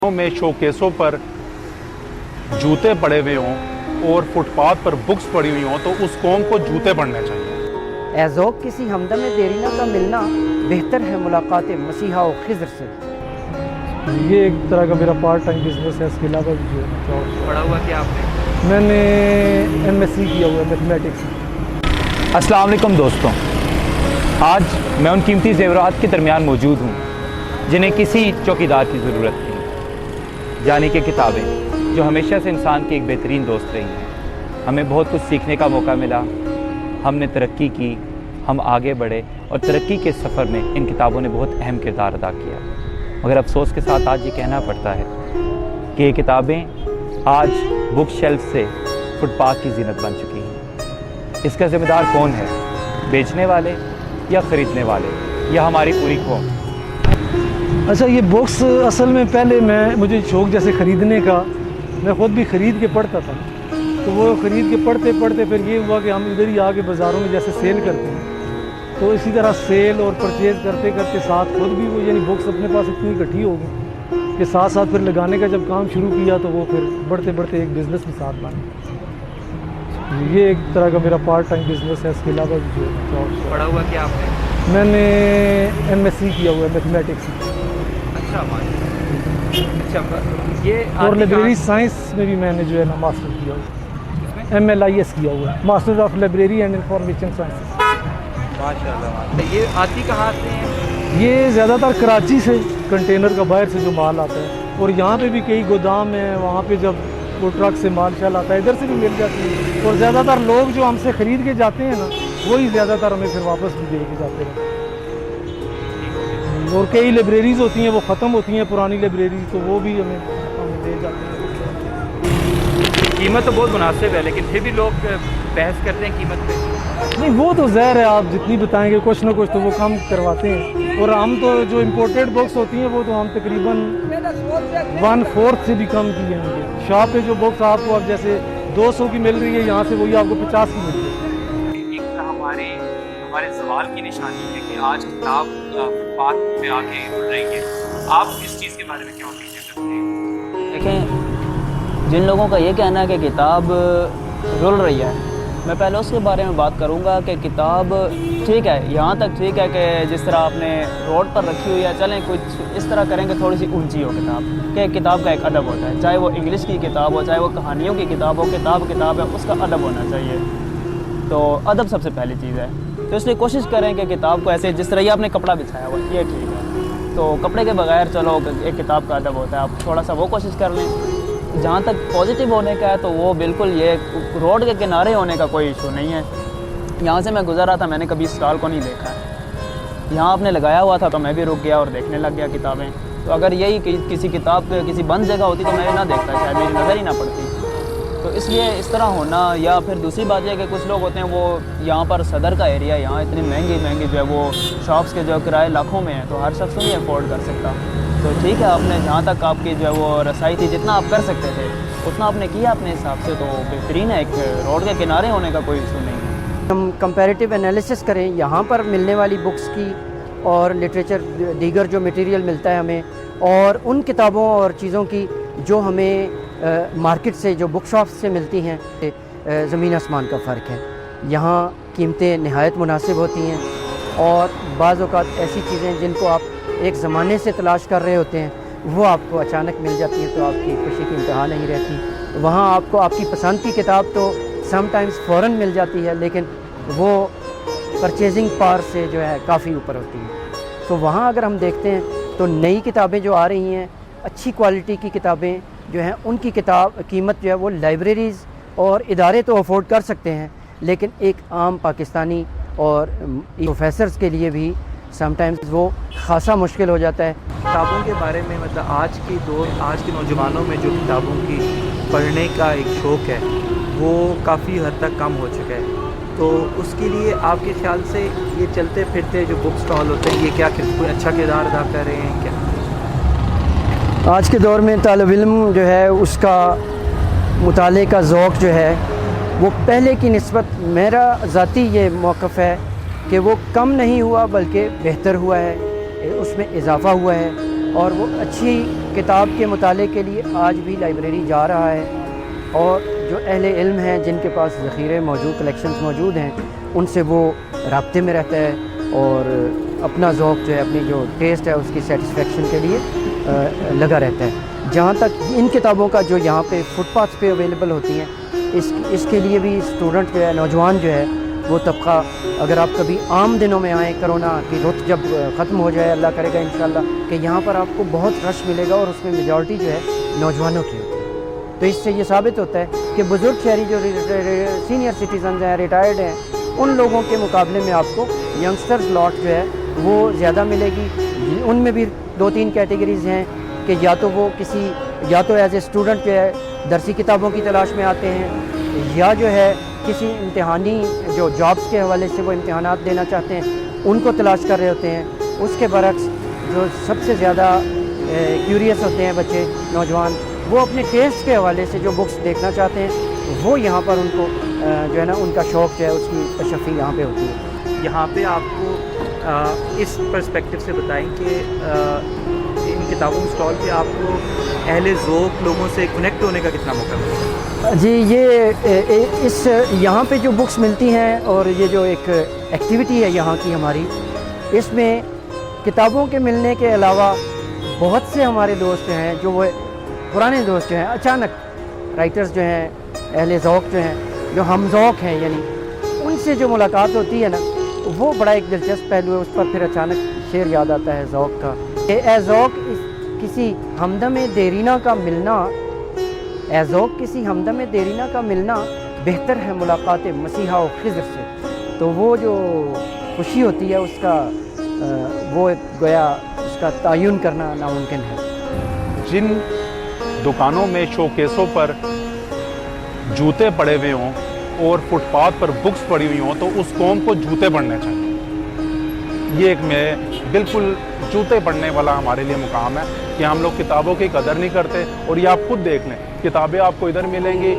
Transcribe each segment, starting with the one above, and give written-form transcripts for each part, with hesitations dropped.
में शोकेसों पर जूते पड़े हुए हों और फुटपाथ पर बुक्स पड़ी हुई हों तो उस कौम को जूते पड़ने चाहिए। एज़ोक किसी हमदम देरीना का मिलना बेहतर है मुलाकात मसीहा और खिज़र से। ये एक तरह का मेरा पार्ट टाइम बिजनेस है। इसके अलावा भी जो है पढ़ा हुआ क्या आपने? मैंने MSc किया हुआ है मैथमेटिक्स। अस्सलाम वालेकुम दोस्तों, आज मैं उन कीमती ज़ेवरात के दरमियान मौजूद हूँ जिन्हें किसी चौकीदार की ज़रूरत थी, यानी कि किताबें, जो हमेशा से इंसान की एक बेहतरीन दोस्त रही हैं। हमें बहुत कुछ सीखने का मौका मिला, हमने तरक्की की, हम आगे बढ़े और तरक्की के सफ़र में इन किताबों ने बहुत अहम किरदार अदा किया। मगर अफसोस के साथ आज ये कहना पड़ता है कि ये किताबें आज बुक शेल्फ से फुटपाथ की जीनत बन चुकी हैं। इसका ज़िम्मेदार कौन है? बेचने वाले या ख़रीदने वाले या हमारी पूरी कौम? अच्छा, ये बुक्स असल में पहले मुझे शौक़ जैसे ख़रीदने का, मैं ख़ुद भी ख़रीद के पढ़ता था। तो वो ख़रीद के पढ़ते पढ़ते फिर ये हुआ कि हम इधर ही आके बाज़ारों में जैसे सेल करते हैं, तो इसी तरह सेल और परचेज़ करते करते साथ खुद भी वो यानी बुक्स अपने पास इतनी इकट्ठी हो गई कि साथ साथ फिर लगाने का जब काम शुरू किया तो वो फिर बढ़ते बढ़ते एक बिज़नेस में साथ बन गया। ये एक तरह का मेरा पार्ट टाइम बिज़नेस है। इसके अलावा भी जो पढ़ा हुआ क्या आपने? मैंने MSc किया हुआ है मैथमेटिक्स। अच्छा, ये और लाइब्रेरी साइंस में भी मैंने जो है ना मास्टर किया हुआ है, MLIS किया हुआ है, master of library and information sciences. माशाल्लाह। ये आती कहाँ से है? ये ज़्यादातर कराची से कंटेनर का बाहर से जो माल आता है, और यहाँ पे भी कई गोदाम हैं, वहाँ पे जब वो ट्रक से माल शाल आता है इधर से भी मिल जाती है। और ज़्यादातर लोग जो हमसे ख़रीद के जाते हैं ना, वही ज़्यादातर हमें फिर वापस भी दे के जाते हैं। और कई लाइब्रेरीज़ होती हैं वो ख़त्म होती हैं, पुरानी लाइब्रेरीज, तो वो भी हमें दे जाते हैं। कीमत तो बहुत मुनासिब है, लेकिन फिर भी लोग बहस करते हैं कीमत पे। नहीं, वो तो ज़ाहिर है, आप जितनी बताएंगे कुछ ना कुछ तो वो कम करवाते हैं। और हम तो जो इम्पोर्टेड बुक्स होती हैं वो तो हम तकरीबन 1/4 से भी कम की हैं। शॉप पे जो बुक्स आपको अब जैसे 200 की मिल रही है, यहाँ से वही आपको 50 की मिल रही है। एक हमारे सवाल की निशानी है कि आज किताब फुटपाथ पे आके उड़ रही है। आप इस चीज़ के बारे में क्या ओपिनियन रखते हैं? देखें, जिन लोगों का ये कहना है कि किताब रुल रही है, मैं पहले उसके बारे में बात करूंगा कि किताब ठीक है, यहाँ तक ठीक है कि जिस तरह आपने रोड पर रखी हुई है, चलें कुछ इस तरह करें कि थोड़ी सी ऊंची हो किताब, कि किताब का एक अदब होता है, चाहे वो इंग्लिश की किताब हो, चाहे वो कहानियों की किताब हो, किताब है, उसका अदब होना चाहिए। तो अदब सबसे पहली चीज़ है। तो इसलिए कोशिश करें कि किताब को ऐसे जिस तरह ये आपने कपड़ा बिछाया हुआ ये ठीक है, तो कपड़े के बगैर चलो एक किताब का अदब होता है, आप थोड़ा सा वो कोशिश कर लें। जहाँ तक पॉजिटिव होने का है तो वो बिल्कुल ये रोड के किनारे होने का कोई इशू नहीं है। यहाँ से मैं गुजर रहा था, मैंने कभी स्टॉल को नहीं देखा है, यहाँ आपने लगाया हुआ था तो मैं भी रुक गया और देखने लग गया किताबें। तो अगर यही किसी किताब किसी बंद जगह होती तो मैं ना देखता, शायद मेरी नज़र ही ना पड़ती। तो इसलिए इस तरह होना, या फिर दूसरी बात यह कि कुछ लोग होते हैं वो यहाँ पर सदर का एरिया, यहाँ इतनी महंगी जो है वो शॉप्स के जो किराए लाखों में हैं, तो हर शख्स नहीं अफोर्ड कर सकता। तो ठीक है, आपने जहाँ तक आपकी जो है वो रसाई थी, जितना आप कर सकते थे उतना आपने किया अपने हिसाब से, तो बेहतरीन है। एक रोड के किनारे होने का कोई इशू नहीं है। हम कंपैरेटिव एनालिसिस करें यहाँ पर मिलने वाली बुक्स की और लिटरेचर दीगर जो मटेरियल मिलता है हमें, और उन किताबों और चीज़ों की जो हमें मार्केट से, जो बुक शॉप से मिलती हैं, ज़मीन आसमान का फ़र्क है। यहाँ कीमतें नहायत मुनासिब होती हैं, और बाज़ औक़ात ऐसी चीज़ें जिनको आप एक ज़माने से तलाश कर रहे होते हैं वो आपको अचानक मिल जाती हैं, तो आपकी खुशी की इंतहा नहीं रहती। वहाँ आपको आपकी पसंद की किताब तो समटाइम्स फ़ौरन मिल जाती है, लेकिन वो परचेजिंग पावर से जो है काफ़ी ऊपर होती है। तो वहाँ अगर हम देखते हैं तो नई किताबें जो आ रही हैं, अच्छी क्वालिटी की किताबें जो हैं, उनकी कीमत जो है वो लाइब्रेरीज़ और इदारे तो अफोर्ड कर सकते हैं, लेकिन एक आम पाकिस्तानी और प्रोफेसर्स के लिए भी समटाइम्स वो खासा मुश्किल हो जाता है। किताबों के बारे में मतलब आज के नौजवानों में जो किताबों की पढ़ने का एक शौक़ है वो काफ़ी हद तक कम हो चुका है। तो उसके लिए आपके ख्याल से ये चलते फिरते जो बुक स्टॉल होते हैं, ये क्या कोई अच्छा किरदार अदा कर रहे हैं क्या? आज के दौर में तालिब इल्म जो है उसका मुताले का ज़ौक़ जो है वो पहले की निस्बत, मेरा ज़ाती ये मौक़िफ़ है कि वो कम नहीं हुआ बल्कि बेहतर हुआ है, उसमें इजाफ़ा हुआ है, और वो अच्छी کتاب کے مطالعے کے لیے آج بھی لائبریری جا رہا ہے، اور جو اہل علم ہیں جن کے پاس ذخیرے موجود، کلیکشنز موجود ہیں، ان سے وہ رابطے میں رہتا ہے اور اپنا ذوق جو ہے، اپنی جو ٹیسٹ ہے اس کی سیٹسفیکشن کے لیے لگا رہتا ہے۔ جہاں تک ان کتابوں کا جو یہاں پہ فٹ پاتھ پہ اویلیبل ہوتی ہیں، اس کے لیے بھی اسٹوڈنٹ جو ہے، نوجوان جو ہے، وہ طبقہ، اگر آپ کبھی عام دنوں میں آئیں، کرونا کی رت جب ختم ہو جائے، اللہ کرے گا انشاءاللہ کہ یہاں پر آپ کو بہت رش ملے گا، اور اس میں میجورٹی جو ہے نوجوانوں کی ہوتی ہے۔ تو اس سے یہ ثابت ہوتا ہے کہ بزرگ شہری جو سینئر سٹیزنز ہیں، ریٹائرڈ ہیں، ان لوگوں کے مقابلے میں آپ کو ینگسٹرز لاٹ جو ہے وہ زیادہ ملے گی۔ ان میں بھی 2-3 کیٹیگریز ہیں کہ یا تو ایز اے اسٹوڈنٹ جو ہے درسی کتابوں کی تلاش میں آتے ہیں، یا جو ہے کسی امتحانی جو جابس کے حوالے سے وہ امتحانات دینا چاہتے ہیں ان کو تلاش کر رہے ہوتے ہیں۔ اس کے برعکس جو سب سے زیادہ کیوریس ہوتے ہیں بچے، نوجوان، وہ اپنے ٹیسٹ کے حوالے سے جو بکس دیکھنا چاہتے ہیں، وہ یہاں پر ان کو جو ہے نا ان کا شوق جو ہے اس کی تشفی یہاں پہ ہوتی ہے۔ یہاں پہ آپ کو اس پرسپیکٹو سے بتائیں کہ ان کتابوں کے اسٹال پہ آپ کو اہل ذوق لوگوں سے کنیکٹ ہونے کا کتنا موقع ملتا ہے؟ جی، یہ یہاں پہ جو بکس ملتی ہیں، اور یہ جو ایک ایکٹیویٹی ہے یہاں کی ہماری، اس میں کتابوں کے ملنے کے علاوہ بہت سے ہمارے دوست ہیں جو وہ پرانے دوست جو ہیں، اچانک رائٹرز جو ہیں، اہل ذوق جو ہیں، جو ہم ذوق ہیں، یعنی ان سے جو ملاقات ہوتی ہے نا، وہ بڑا ایک دلچسپ پہلو ہے۔ اس پر پھر اچانک شعر یاد آتا ہے ذوق کا کہ اے ذوق کسی ہمدم دیرینہ کا ملنا، اے ذوق کسی ہمدم دیرینہ کا ملنا، بہتر ہے ملاقات مسیحا و خضر سے۔ تو وہ جو خوشی ہوتی ہے اس کا وہ گویا اس کا تعین کرنا ناممکن ہے۔ جن دکانوں میں شوکیسوں پر جوتے پڑے ہوئے ہوں اور فٹ پاتھ پر بکس پڑی ہوئی ہوں، تو اس قوم کو جوتے پڑھنے چاہیے۔ یہ ایک میں بالکل جوتے پڑھنے والا ہمارے لیے مقام ہے کہ ہم لوگ کتابوں کی قدر نہیں کرتے، اور یہ آپ خود دیکھ لیں، کتابیں آپ کو ادھر ملیں گی،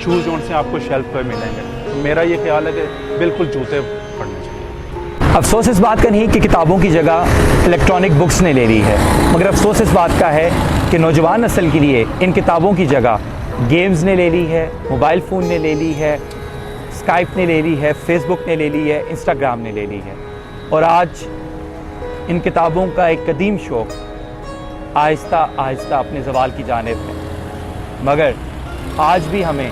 شوز جون سے آپ کو شیلف پہ ملیں گے۔ میرا یہ خیال ہے کہ بالکل جوتے پڑھنے چاہیے۔ افسوس اس بات کا نہیں کہ کتابوں کی جگہ الیکٹرانک بکس نے لے لی ہے، مگر افسوس اس بات کا ہے کہ نوجوان نسل کے لیے ان کتابوں کی جگہ گیمز نے لے لی ہے، موبائل فون نے لے لی ہے، اسکائپ نے لے لی ہے، فیس بک نے لے لی ہے، انسٹاگرام نے لے لی ہے، اور آج ان کتابوں کا ایک قدیم شوق آہستہ آہستہ اپنے زوال کی جانب ہے۔ مگر آج بھی ہمیں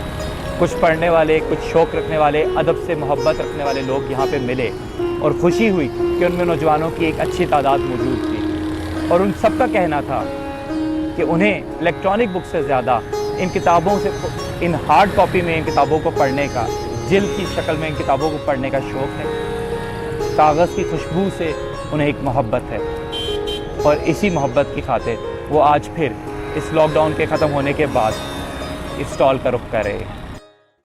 کچھ پڑھنے والے، کچھ شوق رکھنے والے، ادب سے محبت رکھنے والے لوگ یہاں پہ ملے، اور خوشی ہوئی کہ ان میں نوجوانوں کی ایک اچھی تعداد موجود تھی، اور ان سب کا کہنا تھا کہ انہیں الیکٹرانک بک سے زیادہ ان کتابوں سے، ان ہارڈ کاپی میں ان کتابوں کو پڑھنے کا، جلد کی شکل میں ان کتابوں کو پڑھنے کا شوق ہے۔ کاغذ کی خوشبو سے انہیں ایک محبت ہے، اور اسی محبت کی خاطر وہ آج پھر اس لاک ڈاؤن کے ختم ہونے کے بعد اس اسٹال کا رخ کر رہے ہیں۔